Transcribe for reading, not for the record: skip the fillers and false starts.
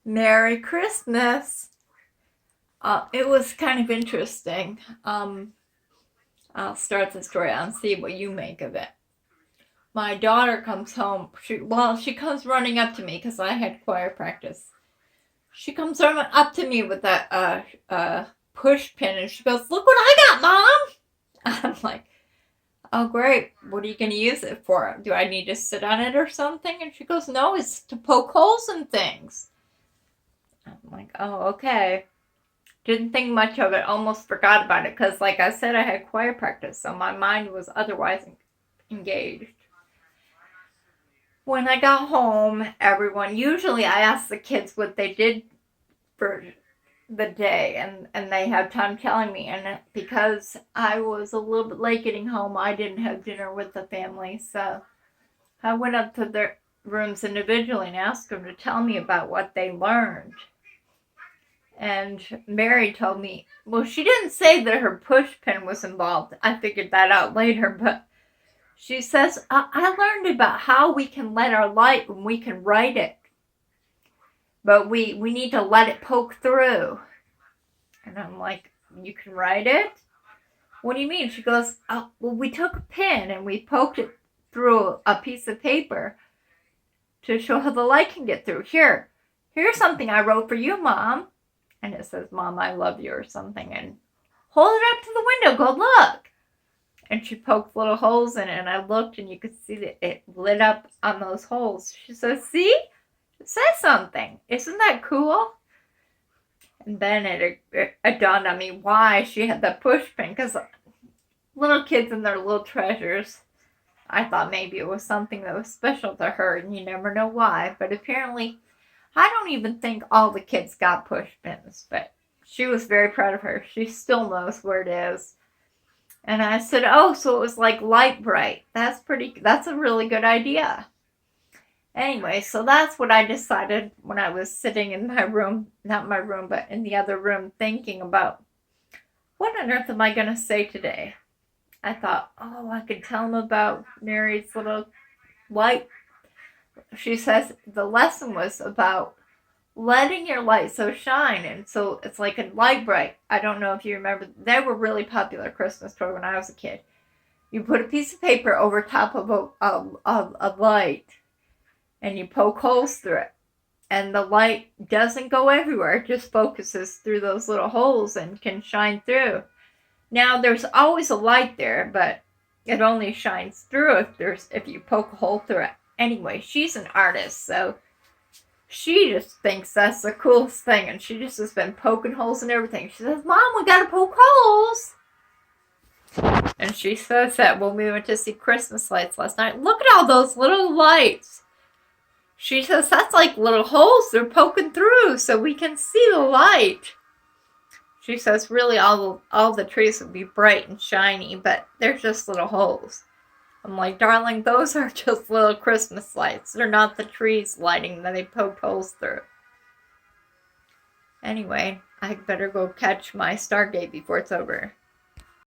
Merry Christmas. It was kind of interesting. I'll start the story out and see what you make of it. My daughter comes home. She comes running up to me because I had choir practice. She comes running up to me with that push pin and she goes, "Look what I got, Mom!" I'm like, "Oh, great. What are you going to use it for? Do I need to sit on it or something?" And she goes, "No, it's to poke holes in things." I'm like, "Oh, okay." Didn't think much of it, almost forgot about it because, like I said, I had choir practice, so my mind was otherwise engaged. When I got home, usually I asked the kids what they did for the day, and they have time telling me. And because I was a little bit late getting home, I didn't have dinner with the family, so I went up to their rooms individually and asked them to tell me about what they learned. And Mary told me, well, she didn't say that her push pin was involved. I figured that out later, but she says, I learned about how we can let our light when we can write it, but we need to let it poke through. And I'm like, you can write it? What do you mean? She goes, oh, well, we took a pin and we poked it through a piece of paper to show how the light can get through. Here's something I wrote for you, Mom. And it says, "Mom, I love you," or something. And hold it up to the window. Go look. And she poked little holes in it. And I looked and you could see that it lit up on those holes. She says, "See? It says something. Isn't that cool?" And then it dawned on me why she had the push pin. Because little kids and their little treasures. I thought maybe it was something that was special to her. And you never know why. But apparently, I don't even think all the kids got push pins, but she was very proud of her. She still knows where it is. And I said, "Oh, so it was like Light Bright. That's a really good idea." Anyway, so that's what I decided when I was sitting in my room, not my room, but in the other room, thinking about what on earth am I going to say today? I thought, oh, I could tell them about Mary's little light. She says the lesson was about letting your light so shine, and so it's like a light bright. I don't know if you remember, they were really popular Christmas toy when I was a kid. You put a piece of paper over top of a light and you poke holes through it, and the light doesn't go everywhere. It just focuses through those little holes and can shine through. Now there's always a light there, but it only shines through if you poke a hole through it. Anyway, she's an artist, so she just thinks that's the coolest thing, and she just has been poking holes in everything. She says, "Mom, we gotta poke holes." And she says that when we went to see Christmas lights last night, "Look at all those little lights." She says that's like little holes they're poking through so we can see the light. She says really all the trees would be bright and shiny, but they're just little holes. I'm like, "Darling, those are just little Christmas lights. They're not the trees lighting that they poked holes through." Anyway, I better go catch my Stargate before it's over.